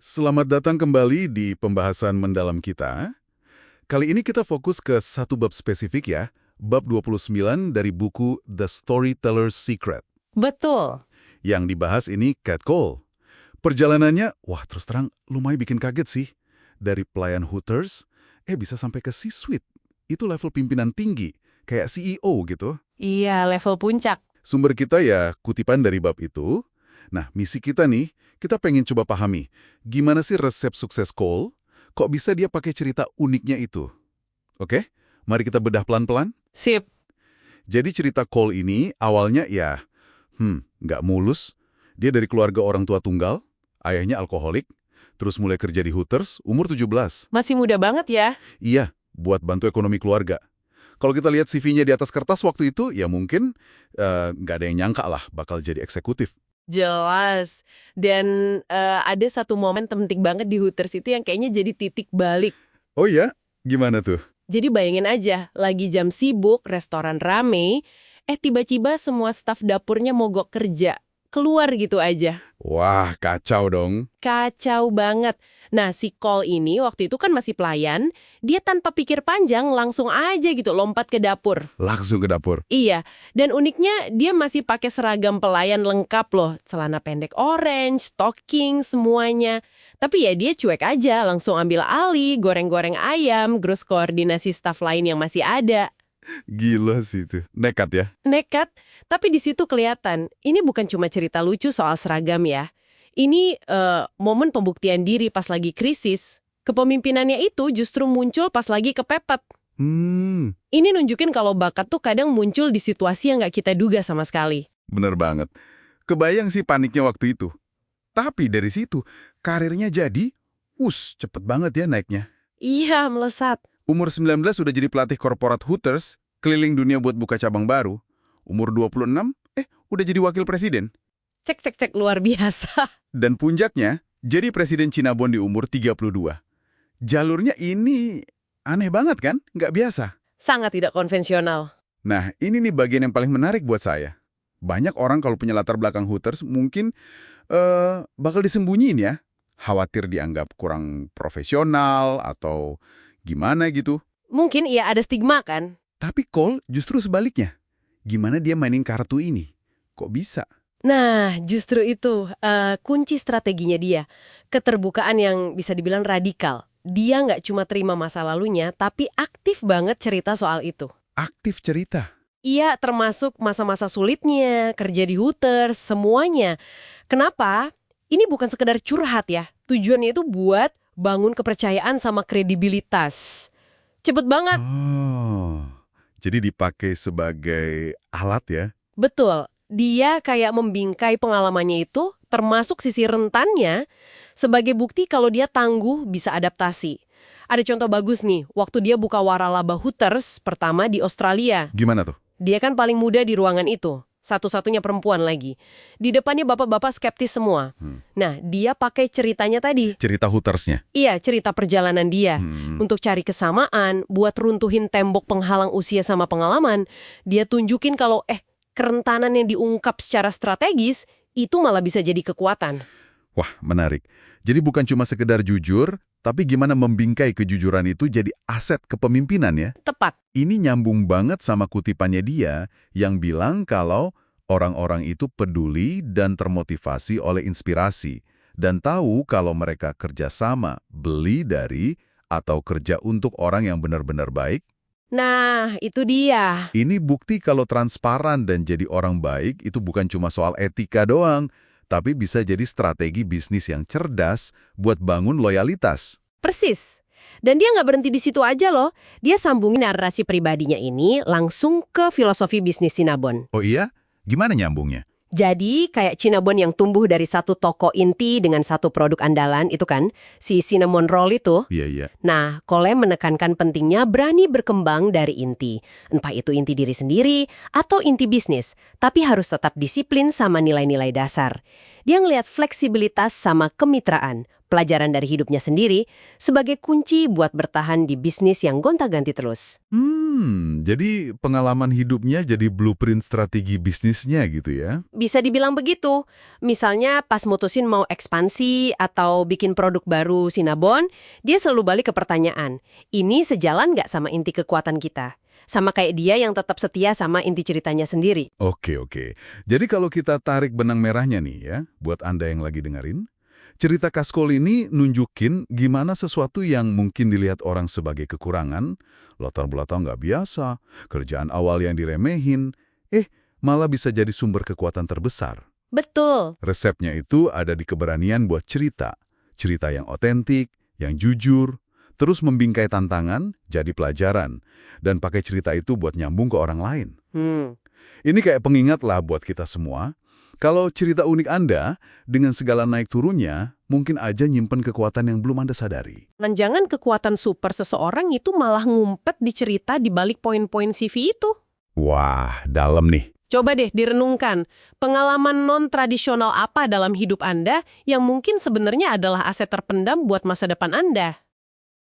Selamat datang kembali di pembahasan mendalam kita. Kali ini kita fokus ke satu bab spesifik ya, bab 29 dari buku The Storyteller's Secret. Betul. Yang dibahas ini Kat Cole. Perjalanannya, wah terus terang lumayan bikin kaget sih. Dari pelayan Hooters, bisa sampai ke C-suite. Itu level pimpinan tinggi, kayak CEO gitu. Iya, level puncak. Sumber kita ya kutipan dari bab itu. Nah, misi kita nih, kita pengen coba pahami, gimana sih resep sukses Cole? Kok bisa dia pakai cerita uniknya itu? Oke, mari kita bedah pelan-pelan. Sip. Jadi cerita Cole ini awalnya ya, nggak mulus. Dia dari keluarga orang tua tunggal, ayahnya alkoholik, terus mulai kerja di Hooters, umur 17. Masih muda banget ya. Iya, buat bantu ekonomi keluarga. Kalau kita lihat CV-nya di atas kertas waktu itu, ya mungkin nggak ada yang nyangka lah bakal jadi eksekutif. Jelas. Dan ada satu momen penting banget di Hooters itu yang kayaknya jadi titik balik. Oh iya? Gimana tuh? Jadi bayangin aja, lagi jam sibuk, restoran rame, tiba-tiba semua staf dapurnya mogok kerja. Keluar gitu aja. Wah, kacau dong. Kacau banget. Nah, si Cole ini waktu itu kan masih pelayan, dia tanpa pikir panjang langsung aja gitu lompat ke dapur. Langsung ke dapur. Iya, dan uniknya dia masih pakai seragam pelayan lengkap loh. Celana pendek orange, stocking, semuanya. Tapi ya dia cuek aja, langsung ambil alih, goreng-goreng ayam, terus koordinasi staf lain yang masih ada. Gila sih itu. Nekat ya? Nekat, tapi di situ kelihatan, ini bukan cuma cerita lucu soal seragam ya. Ini momen pembuktian diri pas lagi krisis. Kepemimpinannya itu justru muncul pas lagi kepepet. Ini nunjukin kalau bakat tuh kadang muncul di situasi yang nggak kita duga sama sekali. Bener banget. Kebayang sih paniknya waktu itu. Tapi dari situ, karirnya jadi, cepet banget ya naiknya. Iya, melesat. Umur 19 sudah jadi pelatih korporat Hooters, keliling dunia buat buka cabang baru. Umur 26, udah jadi wakil presiden. Cek, luar biasa. Dan puncaknya, jadi presiden Cinnabon di umur 32. Jalurnya ini aneh banget kan? Nggak biasa. Sangat tidak konvensional. Nah, ini nih bagian yang paling menarik buat saya. Banyak orang kalau punya latar belakang Hooters mungkin bakal disembunyiin ya. Khawatir dianggap kurang profesional atau gimana gitu. Mungkin iya ada stigma kan? Tapi Cole justru sebaliknya. Gimana dia mainin kartu ini? Kok bisa? Nah, justru itu kunci strateginya dia. Keterbukaan yang bisa dibilang radikal. Dia nggak cuma terima masa lalunya, tapi aktif banget cerita soal itu. Aktif cerita? Iya, termasuk masa-masa sulitnya, kerja di Hooters, semuanya. Kenapa? Ini bukan sekedar curhat ya. Tujuannya itu buat bangun kepercayaan sama kredibilitas. Cepet banget. Oh, jadi dipakai sebagai alat ya? Betul. Dia kayak membingkai pengalamannya itu, termasuk sisi rentannya, sebagai bukti kalau dia tangguh bisa adaptasi. Ada contoh bagus nih, waktu dia buka waralaba Hooters pertama di Australia. Gimana tuh? Dia kan paling muda di ruangan itu. Satu-satunya perempuan lagi. Di depannya bapak-bapak skeptis semua. Nah, dia pakai ceritanya tadi. Cerita Hootersnya? Iya, cerita perjalanan dia. Untuk cari kesamaan, buat runtuhin tembok penghalang usia sama pengalaman, dia tunjukin kalau kerentanan yang diungkap secara strategis, itu malah bisa jadi kekuatan. Wah, menarik. Jadi bukan cuma sekedar jujur, tapi gimana membingkai kejujuran itu jadi aset kepemimpinan ya? Tepat. Ini nyambung banget sama kutipannya dia yang bilang kalau orang-orang itu peduli dan termotivasi oleh inspirasi dan tahu kalau mereka kerjasama, beli dari, atau kerja untuk orang yang benar-benar baik. Nah, itu dia. Ini bukti kalau transparan dan jadi orang baik itu bukan cuma soal etika doang, tapi bisa jadi strategi bisnis yang cerdas buat bangun loyalitas. Persis. Dan dia nggak berhenti di situ aja loh. Dia sambungin narasi pribadinya ini langsung ke filosofi bisnis Cinnabon. Oh iya? Gimana nyambungnya? Jadi kayak Cinnabon yang tumbuh dari satu toko inti dengan satu produk andalan itu kan, si cinnamon roll itu. Iya. Nah, Cole menekankan pentingnya berani berkembang dari inti. Entah itu inti diri sendiri atau inti bisnis, tapi harus tetap disiplin sama nilai-nilai dasar. Dia ngelihat fleksibilitas sama kemitraan, pelajaran dari hidupnya sendiri sebagai kunci buat bertahan di bisnis yang gonta-ganti terus. Jadi pengalaman hidupnya jadi blueprint strategi bisnisnya gitu ya? Bisa dibilang begitu. Misalnya pas mutusin mau ekspansi atau bikin produk baru Cinnabon, dia selalu balik ke pertanyaan, ini sejalan nggak sama inti kekuatan kita? Sama kayak dia yang tetap setia sama inti ceritanya sendiri. Oke. Jadi kalau kita tarik benang merahnya nih ya, buat Anda yang lagi dengerin, cerita Kaskol ini nunjukin gimana sesuatu yang mungkin dilihat orang sebagai kekurangan, latar belakang nggak biasa, kerjaan awal yang diremehin, malah bisa jadi sumber kekuatan terbesar. Betul. Resepnya itu ada di keberanian buat cerita. Cerita yang otentik, yang jujur, terus membingkai tantangan, jadi pelajaran, dan pakai cerita itu buat nyambung ke orang lain. Ini kayak pengingat lah buat kita semua. Kalau cerita unik Anda, dengan segala naik turunnya, mungkin aja nyimpen kekuatan yang belum Anda sadari. Jangan kekuatan super seseorang itu malah ngumpet di cerita di balik poin-poin CV itu. Wah, dalam nih. Coba deh direnungkan, pengalaman non-tradisional apa dalam hidup Anda yang mungkin sebenarnya adalah aset terpendam buat masa depan Anda?